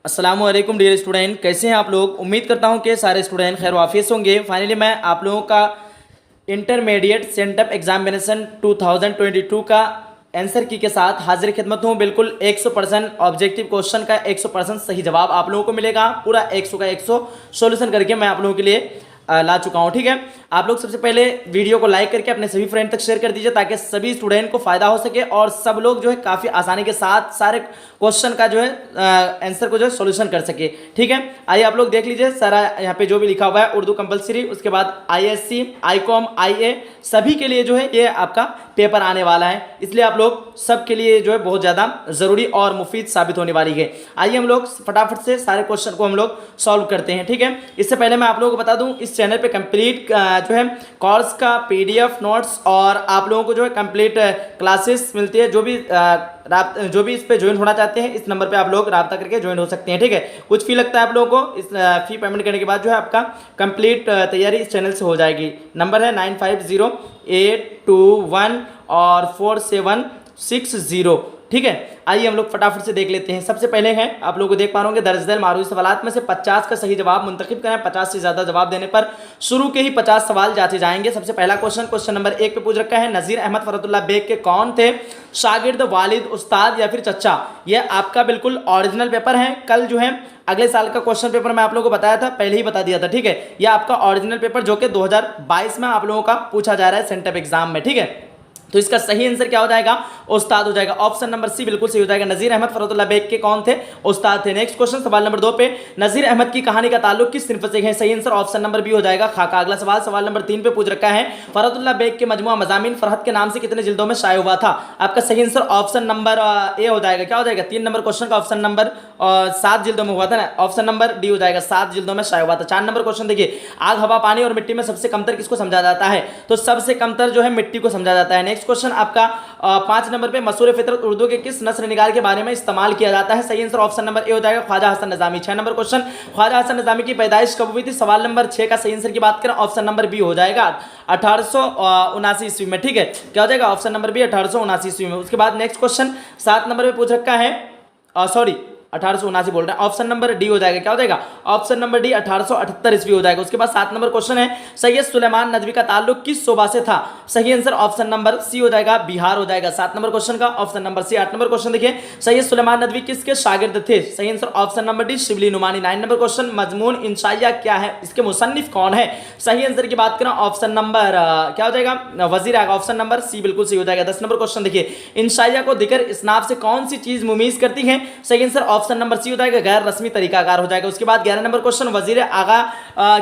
अस्सलाम वालेकुम dear student, कैसे हैं आप लोग। उम्मीद करता हूं कि सारे स्टूडेंट खैर वाफियत होंगे। फाइनली मैं आप लोगों का इंटरमीडिएट सेंटअप एग्जामिनेशन 2022 का आंसर की के साथ हाजिर खिदमत हूं। बिल्कुल 100% ऑब्जेक्टिव क्वेश्चन का 100% सही जवाब आप लोगों को मिलेगा। पूरा 100 का 100 सॉल्यूशन करके मैं आप लोगों के लिए ला चुका हूं। ठीक है, आप लोग सबसे पहले वीडियो को लाइक करके अपने सभी फ्रेंड तक शेयर कर दीजिए ताकि सभी स्टूडेंट को फायदा हो सके और सब लोग जो है काफ़ी आसानी के साथ सारे क्वेश्चन का जो है आंसर को जो है सोल्यूशन कर सके। ठीक है, आइए आप लोग देख लीजिए सारा यहाँ पे जो भी लिखा हुआ है उर्दू कंपलसरी, उसके बाद आईएससी, आईकॉम, आईए सभी के लिए जो है ये आपका पेपर आने वाला है, इसलिए आप लोग सबके लिए जो है बहुत ज़्यादा ज़रूरी और मुफीद साबित होने वाली है। आइए हम लोग फटाफट से सारे क्वेश्चन को हम लोग सॉल्व करते हैं। ठीक है, इससे पहले मैं आप लोगों को बता दूं इस चैनल पे कंप्लीट जो है कोर्स का पीडीएफ नोट्स और आप लोगों को जो है कंप्लीट क्लासेस मिलती है। जो भी इस पे ज्वाइन होना चाहते हैं इस नंबर पे आप लोग राब्ता करके ज्वाइन हो सकते हैं। ठीक है, कुछ फी लगता है आप लोगों को, इस फी पेमेंट करने के बाद जो है आपका कंप्लीट तैयारी इस चैनल से हो जाएगी। नंबर है 950821 और 4760। ठीक है, आइए हम लोग फटाफट से देख लेते हैं। सबसे पहले है आप लोगों को देख पा रहे होंगे दर्ज झेल मारूफी सवालात में से 50 का सही जवाब मुंतखब करें। 50 से ज्यादा जवाब देने पर शुरू के ही 50 सवाल जांचे जाएंगे। सबसे पहला क्वेश्चन नंबर 1 पे पूछ रखा है, नजीर अहमद फरतुल्लाह बेग के कौन थे शागिर्द, वालिद, उस्ताद या फिर चचा। यह आपका बिल्कुल ओरिजिनल पेपर है। कल जो है अगले साल का क्वेश्चन पेपर मैं आप लोगों को बताया था, पहले ही बता दिया था। ठीक है, यह आपका ओरिजिनल पेपर जो कि 2022 में आप लोगों का पूछा जा रहा है सेंटअप एग्जाम में। ठीक है, तो इसका सही आंसर क्या हो जाएगा, उस्ताद हो जाएगा। ऑप्शन नंबर सी बिल्कुल सही हो जाएगा। नजीर अहमद फरतुल्लाह बेग के कौन थे, उस्ताद थे। नेक्स्ट क्वेश्चन सवाल नंबर 2 पे, नजीर अहमद की कहानी का ताल्लुक किस सिनफ से है। सही आंसर ऑप्शन नंबर बी हो जाएगा, खाका। अगला सवाल नंबर 3 पे पूछ रखा है, फरतुल्लाह बेग के मजमुआ मज़ामीन फरहत के नाम से कितने जिल्दों में शाया हुआ था। आपका सही आंसर ऑप्शन नंबर ए हो जाएगा। क्या हो जाएगा, 3 नंबर क्वेश्चन का ऑप्शन नंबर 7 जिल्दों में हुआ था ना, ऑप्शन नंबर डी हो जाएगा, 7 जिल्दों में शाया हुआ था। 4 नंबर क्वेश्चन देखिए, आग, हवा, पानी और मिट्टी में सबसे कमतर किसको समझा जाता है। तो सबसे कमतर जो है मिट्टी को समझा जाता है। नेक्स्ट क्वेश्चन आपका 5 नंबर पे, मसूर फितरत उर्दू के किस नस्र निगार के बारे में इस्तेमाल किया जाता है। सही आंसर ऑप्शन नंबर ए हो जाएगा, ख्वाजा हसन निजामी। 6 नंबर क्वेश्चन, ख्वाजा हसन निजामी की पैदाइश कब हुई थी। सवाल नंबर 6 का सही आंसर की बात करें ऑप्शन नंबर बी हो जाएगा, 1879 ईस्वी में। ठीक है, क्या हो जाएगा ऑप्शन नंबर बी, 1879 ईस्वी में। उसके बाद नेक्स्ट क्वेश्चन 7 नंबर पे पूछ रखा है, सॉरी 1879 बोल रहे हैं, ऑप्शन नंबर डी हो जाएगा। क्या हो जाएगा ऑप्शन नंबर डी, 1878 ईस्वी हो जाएगा। उसके बाद 7 नंबर क्वेश्चन है, सैयद सुलेमान नदवी का ताल्लुक किस सूबा से था। सही आंसर ऑप्शन नंबर सी हो जाएगा, बिहार हो जाएगा। 7 नंबर क्वेश्चन का option number C. 8 number question देखिए, सैयद सुलेमान नदवी किसके शागिर्द थे। सही answer option number D, Shibli Nomani. 9 number question, मजमून इंशाइया क्या है, इसके मुसन्निफ कौन है। सही आंसर की बात करें ऑप्शन नंबर क्या हो जाएगा, वजीर आगा। ऑप्शन नंबर सी बिल्कुल सही हो जाएगा। 10 नंबर क्वेश्चन देखिए, इंशाइया को दिकर इसनाफ से कौन सी चीज मुमीज करती है। सही आंसर ऑप्शन नंबर सी हो जाएगा, गैर रस्मी तरीकाकार हो जाएगा। उसके बाद 11 नंबर क्वेश्चन, वजीर आगा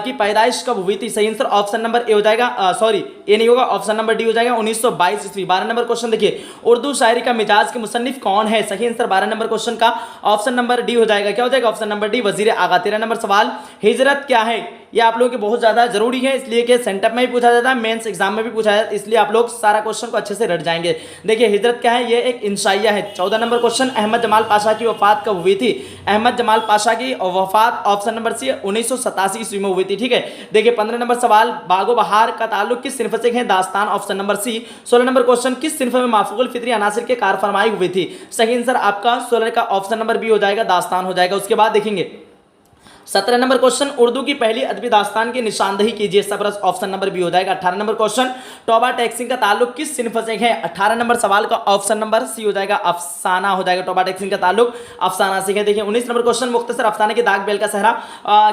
की पैदाइश कब हुई थी। सही आंसर ऑप्शन नंबर ए हो जाएगा, सॉरी ए नहीं होगा, ऑप्शन नंबर डी हो जाएगा, 1922 ईस्वी। 12 नंबर क्वेश्चन देखिए, उर्दू शायरी का मिजाज के मुसन्निफ कौन है। सही आंसर 12 नंबर क्वेश्चन का ऑप्शन नंबर डी हो जाएगा। क्या हो जाएगा ऑप्शन नंबर डी, वजीर आगा। 13 नंबर सवाल, हिजरत क्या है। ये आप लोगों के बहुत ज्यादा जरूरी है, इसलिए कि सेंटअप में भी पूछा जाता है, मेंस एग्जाम में भी पूछा जाता है, इसलिए आप लोग सारा क्वेश्चन को अच्छे से रट जाएंगे। देखिए हिजरत क्या है, ये एक इंशाइया है। 14 नंबर क्वेश्चन, अहमद जमाल पाशा की वफात कब हुई थी। अहमद जमाल पाशा की वफात ऑप्शन नंबर सी 1987 ईस्वी में हुई थी। ठीक है, देखिए 15 नंबर सवाल, बागो बहार का ताल्लुक किस सिनफ से है। दास्तान, option number C. 16 number question, किस सिनफ में माफूकुल फितरी अनासिर के कार फरमाई हुई थी। सही आंसर आपका 16 का ऑप्शन नंबर बी हो जाएगा, दास्तान हो जाएगा। उसके बाद देखेंगे 17 नंबर क्वेश्चन, उर्दू की पहली अदबी दास्तान की निशानदही कीजिए। सबरस, ऑप्शन नंबर बी हो जाएगा। 18 नंबर क्वेश्चन, तौबा टैक्सिंग का ताल्लुक किस सिनफ से है। 18 नंबर सवाल का ऑप्शन नंबर सी हो जाएगा, अफसाना हो जाएगा। तौबा टैक्सिंग का ताल्लुक अफसाना से है। देखिए 19 नंबर क्वेश्चन, मुख्तसर अफसाने के दाग बेल का सहरा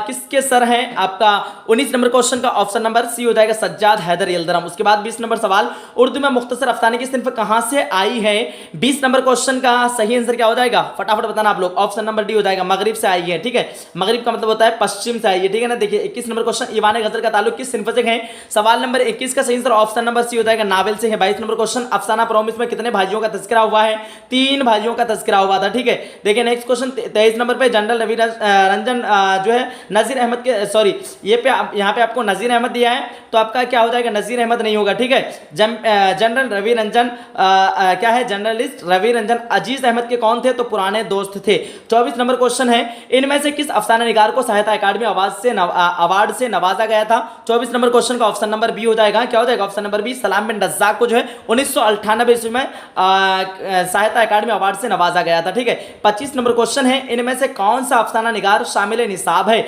किसके सर है। आपका 19 नंबर क्वेश्चन का ऑप्शन नंबर सी हो जाएगा, सज्जाद हैदर यल्दरम। उसके बाद 20 नंबर सवाल, उर्दू में मुख्तसर अफसाने की सिनफ कहां से आई है। 20 नंबर क्वेश्चन का सही आंसर क्या हो जाएगा, फटाफट बताना आप लोग। ऑप्शन नंबर डी हो जाएगा, मगरिब से आई है। ठीक है, मगरिब का मतलब होता है पश्चिम से आई है। ठीक है ना, देखिए 21 नंबर क्वेश्चन, ईवान गजल का ताल्लुक किस सिनफ से है। सवाल नंबर 21 का सही आंसर ऑप्शन नंबर सी हो जाएगा, नावल से है। 22 नंबर क्वेश्चन, अफसाना प्रोमिस में कितने भाइयों का तस्करा हुआ है। 3 भाइयों का तस्करा हुआ था। ठीक है, देखिए नेक्स्ट क्वेश्चन 23 नंबर पे, जनरल रवि रंजन जो है नजीर अहमद के, सॉरी ये पे यहाँ पे आपको नजीर अहमद दिया है, तो आपका क्या हो जाएगा, नजीर अहमद नहीं होगा। ठीक है, जनरल रवि रंजन क्या है, जर्नलिस्ट रवि रंजन अजीज अहमद के कौन थे, तो पुराने दोस्त थे। 24 नंबर क्वेश्चन है, इनमें से किस अफसाना निगार को साहित्य अकादमी अवार्ड से नवाजा गया था? 24 नंबर क्वेश्चन का ऑप्शन नंबर बी हो जाएगा। क्या हो जाएगा? ऑप्शन नंबर बी, सलाम बिन रज़्ज़ाक़ को जो है 1998 ईस्वी में साहित्य अकादमी अवार्ड से नवाजा गया था। ठीक है। 25 नंबर क्वेश्चन है, इनमें से कौन सा अफसाना निगार शामिल निसाब है?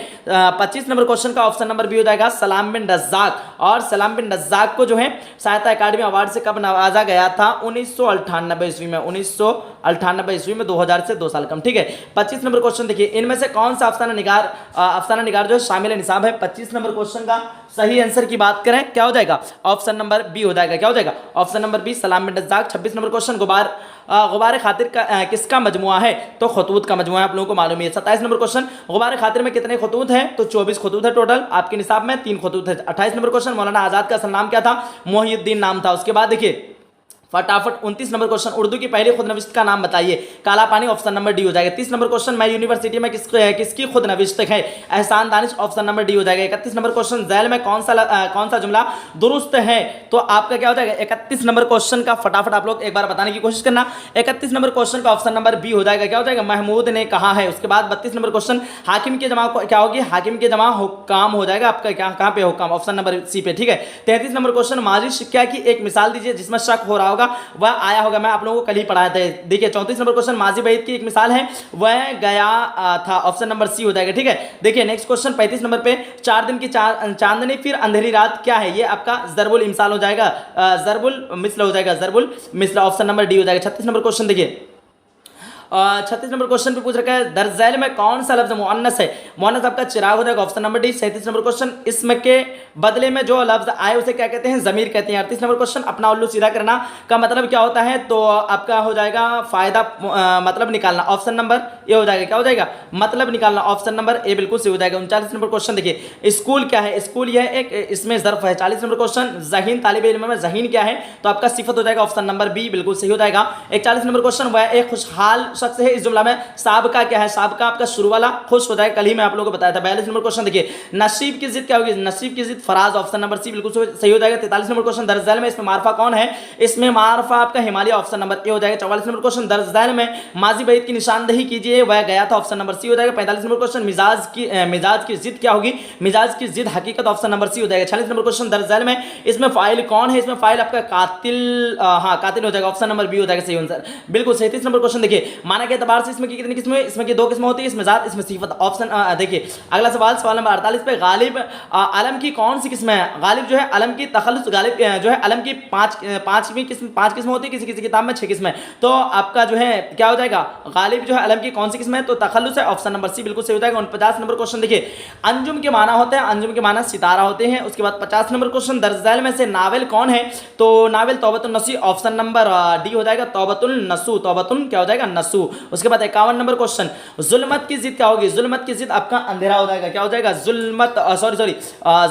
25 नंबर क्वेश्चन का ऑप्शन नंबर बी हो जाएगा, सलाम बिन रज़्ज़ाक़। और सलाम बिन रज़्ज़ाक़ को जो है साहित्य अकादमी अवार्ड से कब नवाजा गया था? 1998 ईस्वी में। 1998 ईस्वी में, 2000 से 2 साल कम। ठीक है। 25 नंबर क्वेश्चन देखिए, इनमें से कौन सा अफसाना निगार जो है शामिल निसाब है? 25 नंबर क्वेश्चन का सही आंसर की बात करें, क्या हो जाएगा? ऑप्शन नंबर बी हो जाएगा। क्या हो जाएगा? ऑप्शन नंबर बी, सलाम बिन रज़्ज़ाक़। 26 नंबर क्वेश्चन, गुबार खातिर का किसका मजमुआ है? तो खतूत का मजमुआ है, आप लोगों को मालूम है। 27 नंबर क्वेश्चन, गुबार खातिर में कितने खतूत हैं? तो 24 खतूत है टोटल, आपके निसाब में 3 खतूत है। 28 नंबर क्वेश्चन, मौलाना आजाद का असल नाम क्या था? मोहिउद्दीन नाम था। उसके बाद देखिए फटाफट 29 नंबर क्वेश्चन, उर्दू की पहली खुदनविश्त का नाम बताइए? काला पानी, ऑप्शन नंबर डी हो जाएगा। 30 नंबर क्वेश्चन, मैं यूनिवर्सिटी में किसकी खुदनविश्त है? एहसान दानिश, ऑप्शन नंबर डी हो जाएगा। 31 नंबर क्वेश्चन, झैल में कौन सा जुमला दुरुस्त है? तो आपका क्या हो जाएगा? 31 नंबर क्वेश्चन का फटाफट आप लोग एक बार बताने की कोशिश करना। 31 नंबर क्वेश्चन का ऑप्शन नंबर बी हो जाएगा। क्या हो जाएगा? महमूद ने कहा है। उसके बाद 32 नंबर क्वेश्चन, हाकिम की जमा क्या होगी? हाकिम की जमा हुक्काम हो जाएगा। आपका क्या कहां पे? हुक्काम, ऑप्शन नंबर सी पे। ठीक है। 33 नंबर क्वेश्चन, माजी शिक्का की एक मिसाल दीजिए जिसमें शक हो रहा होगा, वह आया होगा। मैं आप लोगों को कल ही पढ़ाया था। देखिए 34 नंबर क्वेश्चन, माजी बैत की एक मिसाल है, वह गया था, ऑप्शन नंबर सी हो जाएगा। ठीक है। देखिए नेक्स्ट क्वेश्चन 35 नंबर पे, 4 दिन की चांदनी फिर अंधेरी रात क्या है? ये आपका ज़रबुल इमसाल हो जाएगा, ज़रबुल मिस्ल हो जाएगा, ज़रबुल मिस्ल, ऑप्शन नंबर डी हो जाएगा। 36 नंबर क्वेश्चन देखिए, 36 नंबर क्वेश्चन पे पूछ रखा है, दरज़ैल में कौन सा लफ्ज मुअन्नस है? मुअन्नस आपका चिराग हो जाएगा, option number D. 37 number question, इसम के बदले में जो लफ्ज आए उसे क्या कहते हैं? ज़मीर कहते हैं। 38 नंबर क्वेश्चन, अपना उल्लू सीधा करना का मतलब क्या होता है? तो आपका हो जाएगा फायदा, मतलब निकालना, ऑप्शन नंबर ए हो जाएगा। क्या हो जाएगा? मतलब निकालना, ऑप्शन नंबर ए बिल्कुल सही हो जाएगा। 39 नंबर क्वेश्चन देखिए, स्कूल क्या है? स्कूल यह एक इसमें ज़र्फ है। 40 नंबर क्वेश्चन, ज़हीन तालिब इल्म में ज़हीन क्या है? तो आपका सिफत हो जाएगा, ऑप्शन नंबर बी बिल्कुल सही हो जाएगा। 41 नंबर क्वेश्चन, वह एक खुशहाल शख्स है, इस जुमला में साबका क्या है? साबका आपका शुरू वाला खुश हो जाएगा, कल ही मैं आप लोगों को बताया था। 42 नंबर क्वेश्चन देखिए, नसीब की जिद क्या होगी? नसीब की जिद फराज, ऑप्शन नंबर सी बिल्कुल सही हो जाएगा। 43 नंबर क्वेश्चन, दरज़ैल में इसमें मारफा कौन है? इसमें मारफा आपका हिमालय, ऑप्शन नंबर ए हो जाएगा। 44 नंबर क्वेश्चन, दरज़ैल में माजी बैत की निशानदेही कीजिए, वह गया था, ऑप्शन नंबर सी हो जाएगा। 45 नंबर क्वेश्चन, मिजाज की जिद क्या होगी? मिजाज की जिद हकीकत, ऑप्शन नंबर सी हो जाएगा। 46 नंबर क्वेश्चन, दरज़ैल में इसमें फाइल कौन है? इसमें फाइल आपका कातिल, कातिल हो जाएगा, ऑप्शन नंबर बी हो जाएगा सही आंसर बिल्कुल। 37 नंबर क्वेश्चन देखिए, माना के एतबार से इसमें कितनी किस्में? इसमें की 2 किस्में होती है, इसमें जात, इसमें सिफत, ऑप्शन देखिए अगला सवाल नंबर 48 पे, गालिब अलम की कौन सी किस्म है? गालिब जो है अलम की तखल्लुस, गालिब जो है अलम की पांचवी किस्म, 5 किस्में होती है, किसी किसी किताब में 6 किस्में। तो आपका जो है क्या हो जाएगा? गालिब जो है अलम की कौन सी किस्म है? तो तखल्लुस है, ऑप्शन नंबर सी बिल्कुल सही हो जाएगा। 49 नंबर क्वेश्चन देखिए, अंजुम के माना होते हैं, अंजुम के माना सितारा होते हैं। उसके बाद 50 नंबर क्वेश्चन, दरज़ैल में से नावल कौन है? तो नावल तौबतुन नसी, ऑप्शन नंबर डी हो जाएगा, तौबतुन नसू, तौबतुन क्या हो जाएगा? नसू। उसके बाद 51 नंबर क्वेश्चन, जुल्मत की जिद क्या होगी? जुल्मत की जिद आपका अंधेरा हो जाएगा। क्या हो जाएगा? जुल्मत,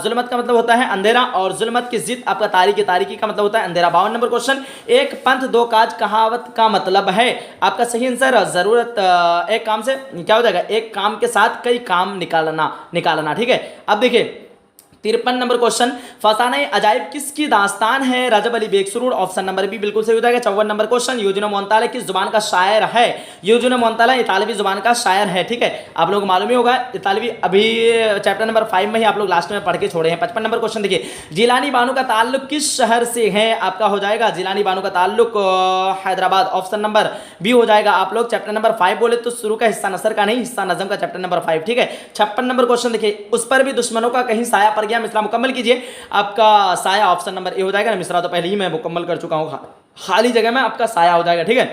जुल्मत का मतलब होता है अंधेरा, और जुल्मत की जिद आपका तारीकी का मतलब होता है अंधेरा। 52 नंबर क्वेश्चन, एक पंथ दो काज कहावत का मतलब है? आपका सही आंसर, जरूरत एक काम से क्या हो जाएगा? एक काम के साथ कई काम निकालना। ठीक है। अब देखिए 53 नंबर क्वेश्चन, फसाने अजाइब किसकी दास्तान है? रजब अली बेग सुरूर, ऑप्शन नंबर बी बिल्कुल सही हो जाएगा। 54 नंबर क्वेश्चन, यूजुन मोंताला किस जुबान का शायर है? यूजुन मोंताला इतालवी जुबान का शायर है। ठीक है, आप लोगों को मालूम ही होगा, इतालवी अभी चैप्टर नंबर 5 में ही आप लोग लास्ट में पढ़ के छोड़े हैं। 55 नंबर क्वेश्चन देखिए, जिलानी बानो का ताल्लुक किस शहर से है? आपका हो जाएगा जिलानी बानो का ताल्लुक हैदराबाद, ऑप्शन नंबर बी हो जाएगा। आप लोग चैप्टर नंबर 5 बोले तो शुरू का हिस्सा नसर का नहीं, हिस्सा नजम का, चैप्टर नंबर 5। ठीक है। 56 नंबर क्वेश्चन देखिए, उस पर भी दुश्मनों का कहीं साया पड़ गया, मिसरा मुकम्मल कीजिए। आपका साया ऑप्शन नंबर ए हो जाएगा। मिसरा तो पहले ही मैं मुकम्मल कर चुका हूं, खाली जगह में आपका साया हो जाएगा। ठीक है,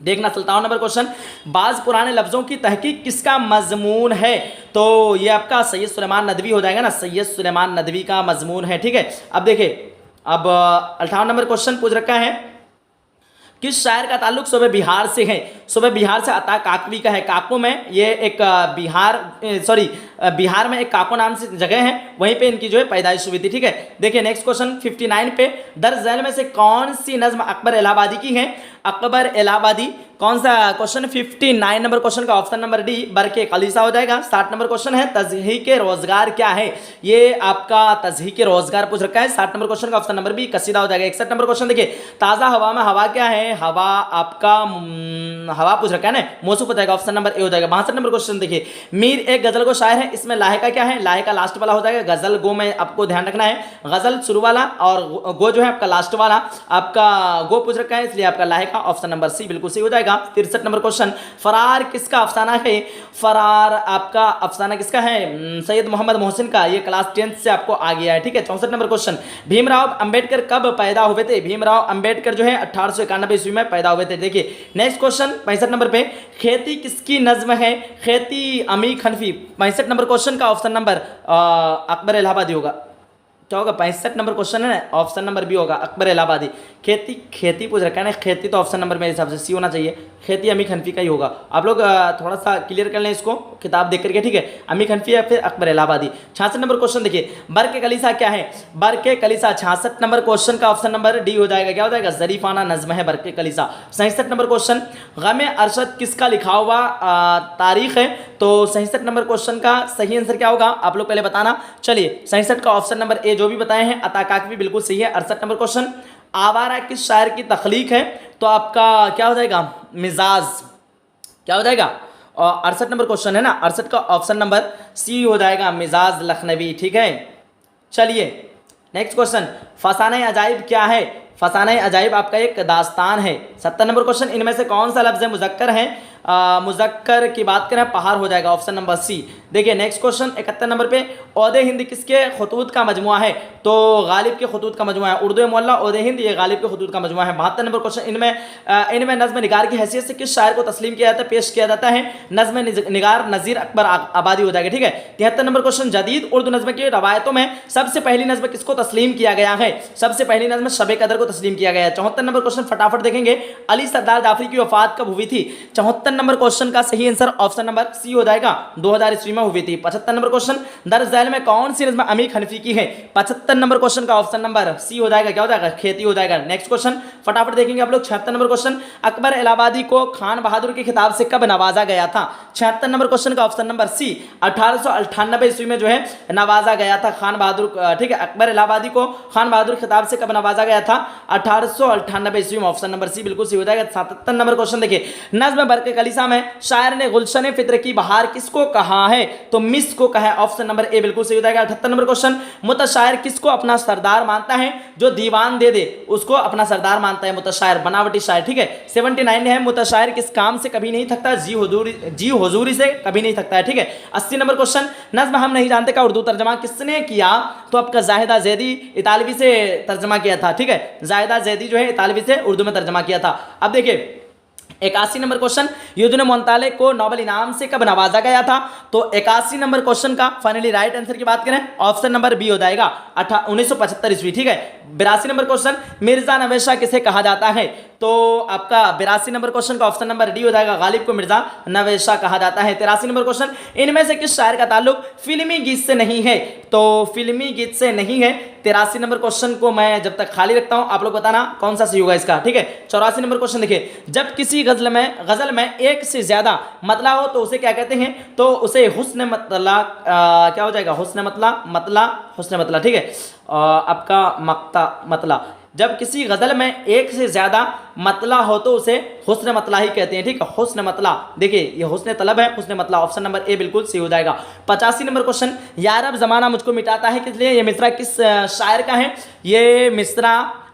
देखना। 57 नंबर क्वेश्चन, बाज पुराने लफ्जों की तहकीक किसका मजमून है? तो ये आपका सैयद सुलेमान नदवी हो जाएगा ना, सैयद सुलेमान नदवी का मजमून है। ठीक है। अब देखिए, अब 58 नंबर क्वेश्चन पूछ रखा है, किस शायर का ताल्लुक सूबे बिहार से है? सूबे बिहार से अता काकवी का है। काको में ये एक बिहार में एक काको नाम से जगह है, वहीं पे इनकी जो है पैदाइश हुई थी। ठीक है, देखिए नेक्स्ट क्वेश्चन 59 पे, दर्ज झैल में से कौन सी नज्म अकबर इलाहाबादी की है? अकबर इलाहाबादी कौन सा क्वेश्चन? 59 नंबर क्वेश्चन का ऑप्शन नंबर डी बरके कलीसा हो जाएगा। 60 नंबर क्वेश्चन है तज़हीक रोजगार क्या है? ये आपका तज़हीक रोजगार पूछ रखा है। 60 नंबर क्वेश्चन का ऑप्शन नंबर बी कसीदा हो जाएगा। 61 नंबर क्वेश्चन देखिए, ताज़ा हवा में हवा क्या है? हवा आपका हवा पूछ रखा है ना, मौसूफ हो जाएगा, ऑप्शन नंबर ए हो जाएगा। 62 नंबर क्वेश्चन देखिए, मीर एक गजल को शायर है, इसमें लाहिका क्या है? लाहिका लास्ट वाला हो जाएगा। गजल गो में आपको ध्यान रखना है, गजल शुरू वाला और गो जो है आपका लास्ट वाला, आपका गो पूछ रखा है, इसलिए आपका लाहिका ऑप्शन नंबर सी बिल्कुल सही हो जाएगा। 63 नंबर क्वेश्चन, फरार किसका अफसाना है? फरार आपका अफसाना किसका है? सैयद मोहम्मद मोहसिन का, ये क्लास 10th से आपको आ गया है। ठीक है, 64 नंबर क्वेश्चन, भीमराव अंबेडकर कब पैदा हुए थे? भीमराव अंबेडकर जो है 1891 ईस्वी में पैदा हुए थे। देखिए नेक्स्ट क्वेश्चन 65 नंबर पे, खेती किसकी नज्म है? खेती अमी खनफी। 65 नंबर क्वेश्चन का ऑप्शन नंबर अकबर इलाहाबादी होगा। क्या होगा? 65 नंबर क्वेश्चन है ना, ऑप्शन नंबर बी होगा अकबर इलाहाबादी। खेती खेती पूछ रखा है ना, खेती तो ऑप्शन नंबर मेरे हिसाब से सी होना चाहिए। खेती अमी खनफी का ही होगा। आप लोग थोड़ा सा क्लियर कर लें इसको किताब देख करके। ठीक है, अमी खनफी या फिर अकबर इलाहाबादी। 66 नंबर क्वेश्चन देखिए, बरके कलीसा क्या है? बरके कलीसा 66 नंबर क्वेश्चन का ऑप्शन नंबर डी हो जाएगा। क्या हो जाएगा? जरीफाना नज्म है बरके कलीसा। 67 नंबर क्वेश्चन, गम अरशद किसका लिखा हुआ तारीख है? तो 67 नंबर क्वेश्चन का सही आंसर क्या होगा? आप लोग पहले बताना। चलिए 67 का ऑप्शन नंबर ए जो भी बताए हैं अता काकवी बिल्कुल सही है। 68 नंबर क्वेश्चन, आवारा किस शायर की तख्लीक है? तो आपका क्या हो जाएगा? मिजाज। क्या हो जाएगा? और 68 नंबर क्वेश्चन है ना, 68 का ऑप्शन नंबर सी हो जाएगा, मिजाज लखनवी। ठीक है, चलिए नेक्स्ट क्वेश्चन, फसाने अजाइब क्या है? फसाने अजाइब आपका एक दास्तान है। 70 नंबर क्वेश्चन, इनमें से कौन सा लफ्ज़ मुज़क्कर है? मुज़क्कर की बात करें पहाड़ हो जाएगा, ऑप्शन नंबर सी। देखिए नेक्स्ट क्वेश्चन 71 नंबर पे, औदे हिंद किसके खतूत का मजमुआ है? तो गालिब के खतूत का मजमुआ है। उर्दू मोहल्ला औदे हिंद ये गालिब के खतूत का मजमुआ है। 72 नंबर क्वेश्चन, इनमें नज़्म निगार की हैसियत से किस शायर को तस्लीम किया जाता है, पेश किया जाता है? नज़्म निगार नज़ीर अकबर आबादी हो जाएगा। ठीक है, 73 नंबर क्वेश्चन, जदीद उर्दू नज़्म की रवायतों में सबसे पहली नज़्म किसको तस्लीम किया गया है? सबसे पहली नज़्म शब कदर को तस्लीम किया गया है। 74 नंबर क्वेश्चन फटाफट देखेंगे, अली सरदार जाफरी की वफात कब हुई थी? 74 नंबर क्वेश्चन का सही आंसर ऑप्शन नंबर सी हो जाएगा, 2000 ईस्वी में हुई थी। 75 नंबर क्वेश्चन, दर्ज झैल में कौन सी नज़्म अमी खनफी की है? 75 नंबर क्वेश्चन का ऑप्शन नंबर सी हो जाएगा। क्या हो जाएगा? खेती हो जाएगा। नेक्स्ट क्वेश्चन फटाफट देखेंगे आप लोग। 76 नंबर क्वेश्चन, अकबर इलाहाबादी को खान बहादुर के खिताब से कब नवाजा गया था? 76 नंबर क्वेश्चन का ऑप्शन नंबर सी, 1898 ईस्वी में जो है नवाजा गया था खान बहादुर। ठीक है, अकबर इलाहाबादी को खान बहादुर खिताब से कब नवाजा गया था? 1898 ईस्वी में, ऑप्शन नंबर सी बिल्कुल सही हो जाएगा। 77 नंबर क्वेश्चन देखिए, नज़्म बरके कलीसा में शायर ने गुलशन फित्र की बहार किसको कहा है? तो मिस को कहा है, ऑप्शन नंबर ए बिल्कुल सही हो जाएगा। 78 नंबर क्वेश्चन, मुतशायर किसको अपना सरदार मानता है? जो दीवान दे दे उसको अपना सरदार मानता है मुतशायर, बनावटी शायर। ठीक है, 79 है, मुतशायर किस काम से कभी नहीं थकता? जी हुजूरी से कभी नहीं थकता है। ठीक है, 80 नंबर क्वेश्चन, नज़्म हम नहीं जानते का उर्दू तर्जमा किसने किया? तो आपका जाहिदा जैदी इतालवी से तर्जमा किया था। ठीक है, जाहिदा जैदी जो है इतालवी से उर्दू में तर्जमा किया था। अब देखिए 81 नंबर क्वेश्चन, युद्ध मोंताले को नोबेल इनाम से कब नवाजा गया था? तो 81 नंबर क्वेश्चन का फाइनली राइट आंसर की बात करें, ऑप्शन नंबर बी हो जाएगा, 1975 ईस्वी। ठीक है, 82 नंबर क्वेश्चन, मिर्जा नवेशा किसे कहा जाता है? तो आपका 82 नंबर क्वेश्चन का ऑप्शन नंबर डी हो जाएगा, गालिब को मिर्जा नवेशा कहा जाता है। 83 नंबर क्वेश्चन, इनमें से किस शायर का ताल्लुक फिल्मी गीत से नहीं है? तो फिल्मी गीत से नहीं है। 83 नंबर क्वेश्चन को मैं जब तक खाली रखता हूं, आप लोग बताना कौन सा सही होगा इसका। ठीक है, 84 नंबर क्वेश्चन देखिए, जब किसी गजल में एक से ज्यादा मतला हो तो उसे क्या कहते हैं? तो उसे हुस्न मतला क्या हो जाएगा? हुस्न मतला। ठीक है, आपका मक्ता मतला। जब किसी गजल में एक से ज्यादा मतला हो तो उसे हुस्न मतला ही कहते हैं। ठीक है, हुस्न मतला। देखिए ये हुस्न तलब है, हुस्न मतला, ऑप्शन नंबर ए बिल्कुल सही हो जाएगा। 85 नंबर क्वेश्चन, यार अब जमाना मुझको मिटाता है किस लिए? ये मिसरा किस शायर का है? ये मिसरा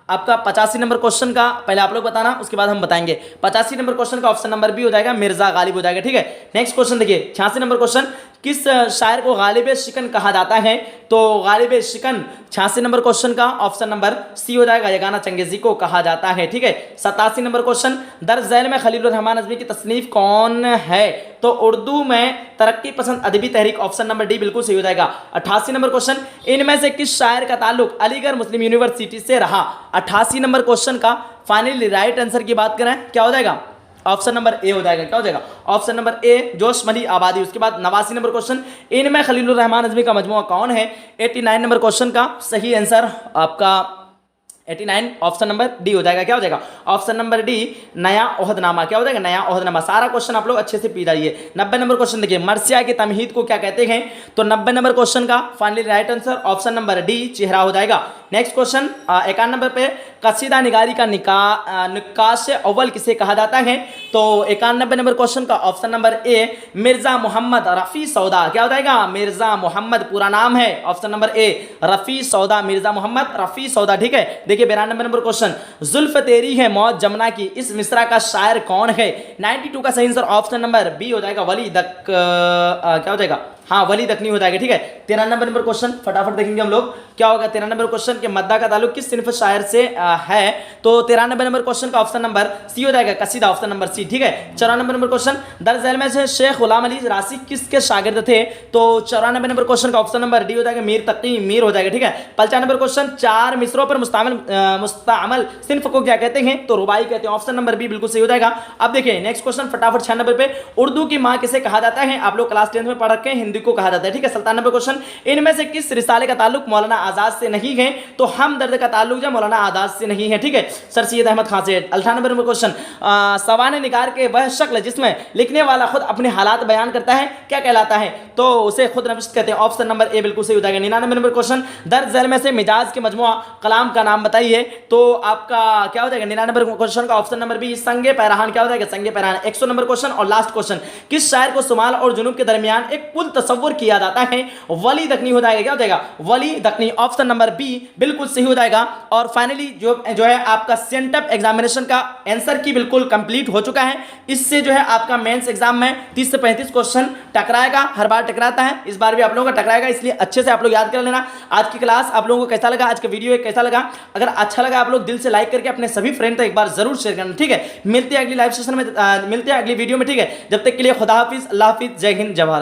आपका 85 नंबर क्वेश्चन का पहले आप लोग बताना, उसके बाद हम बताएंगे। 85 नंबर क्वेश्चन का ऑप्शन नंबर बी हो जाएगा, मिर्जा गालिब हो जाएगा। ठीक है, नेक्स्ट क्वेश्चन देखिए 86 नंबर क्वेश्चन, किस शायर को गालिब शिकन कहा जाता है? तो गालिब शिकन 86 नंबर क्वेश्चन का ऑप्शन नंबर सी हो जाएगा, यगाना चंगेजी को कहा जाता है। ठीक है, 87 नंबर क्वेश्चन, दर्ज झैल में खलीलुर रहमान नज़मी की तसनीफ कौन है? तो उर्दू में तरक्की पसंद अदबी तहरीक, ऑप्शन नंबर डी बिल्कुल सही हो जाएगा। 88 नंबर क्वेश्चन, इनमें से किस शायर का ताल्लुक अलीगढ़ मुस्लिम यूनिवर्सिटी से रहा? 88 नंबर क्वेश्चन का फाइनली राइट आंसर की बात करें क्या हो जाएगा? ऑप्शन नंबर ए हो जाएगा। क्या हो जाएगा? ऑप्शन नंबर ए जोशमली आबादी। उसके बाद 89 नंबर क्वेश्चन, इनमें खलीलुर रहमान नज़मी का मजमूआ कौन है? 89 नंबर क्वेश्चन का सही आंसर आपका 89 ऑप्शन नंबर डी हो जाएगा। क्या हो जाएगा? ऑप्शन नंबर डी नया ओहदनामा। क्या हो जाएगा? नया ओहदनामा। सारा क्वेश्चन आप लोग अच्छे से पी जाइए। 90 नंबर क्वेश्चन देखिए, मर्सिया की तमहीद को क्या कहते हैं? तो 90 नंबर क्वेश्चन का finally right answer option number D चेहरा हो जाएगा। नेक्स्ट क्वेश्चन 51 नंबर पे, कसीदा निगारी का निकाश अव्वल किसे कहा जाता है? तो 91 नंबर क्वेश्चन का option number A Mirza Mohammad Rafi Sauda. क्या हो जाएगा? मिर्जा मोहम्मद पूरा नाम है, ऑप्शन नंबर ए रफ़ी सौदा, मिर्जा मोहम्मद रफ़ी सौदा। ठीक है, देखिए 92 नंबर क्वेश्चन, जुल्फ तेरी है मौत जमुना की, इस मिसरा का शायर कौन है? 92 का सही आंसर ऑप्शन नंबर बी हो जाएगा, वली दक क्या हो जाएगा? हाँ, वली दकनी हो जाएगा। ठीक है, 93 नंबर क्वेश्चन फटाफट देखेंगे हम लोग क्या होगा। 93 नंबर क्वेश्चन के मद्दा का ताल्लुक किस सिन्फ शायर से है? तो 93 नंबर क्वेश्चन का ऑप्शन नंबर सी हो जाएगा, कसीदा, ऑप्शन नंबर सी। ठीक है, 94 नंबर क्वेश्चन, दर्ज झैल में से शेख गुलाम अली रासी किसके शागिर्द थे? तो 94 नंबर क्वेश्चन का ऑप्शन नंबर डी हो जाएगा, मीर तकी मीर हो जाएगा। ठीक है, 95 नंबर क्वेश्चन, चार मिसरों पर मुस्तामल सिन्फ को क्या कहते हैं? तो रुबाई कहते हैं, ऑप्शन नंबर बी बिल्कुल सही हो जाएगा। अब देखिए नेक्स्ट क्वेश्चन फटाफट 96 नंबर पे, उर्दू की माँ किसे कहा जाता है? आप लोग क्लास 10 में पढ़ रखे हैं, हिंदी को कहा जाता है। ठीक है, 97 नंबर क्वेश्चन, इनमें से किस रिसाले का ताल्लुक मौलाना आजाद से नहीं है? तो हमदर्द का ताल्लुक जो मौलाना आजाद से नहीं है। ठीक है, सर सैयद अहमद खान से। 98 नंबर क्वेश्चन, सवाने निगार के वह शक्ल जिसमें लिखने वाला खुद अपने हालात बयान करता है क्या कहलाता है? तो उसे खुद नविश्त कहते हैं, ऑप्शन नंबर ए बिल्कुल सही हो जाएगा। 99 नंबर क्वेश्चन, दर्ज झैल में से मिजाज के मजमुआ कलाम का नाम बताइए। तो आपका क्या हो जाएगा? 99 नंबर क्वेश्चन का ऑप्शन नंबर बी संगे पैराहान। क्या हो जाएगा? संगे पैराहान। 100 नंबर क्वेश्चन और लास्ट क्वेश्चन, किस शायर को शुमाल और जुनूब के दरमियान एक पुल तस्वुर किया जाता है? वली दकनी हो जाएगा। क्या हो जाएगा? वली दकनी, ऑप्शन नंबर बी बिल्कुल सही हो जाएगा। और फाइनली जो है आपका सेंटअप एग्जामिनेशन का आंसर की बिल्कुल कंप्लीट हो चुका है। इससे जो है आपका मेंस एग्जाम में 30 से 35 क्वेश्चन टकराएगा, हर बार टकराता है, इस बार भी आप लोगों का टकराएगा, इसलिए अच्छे से आप लोग याद कर लेना। आज की क्लास आप लोगों को कैसा लगा? आज का वीडियो कैसा लगा? अगर अच्छा लगा आप लोग दिल से लाइक करके अपने सभी फ्रेंड तक एक बार जरूर शेयर करना। ठीक है, मिलते हैं अगली लाइव सेशन में, मिलते हैं अगली वीडियो में। ठीक है, जब तक के लिए खुदा हाफिज, अल्लाह हाफिज, जय हिंद, जय भारत।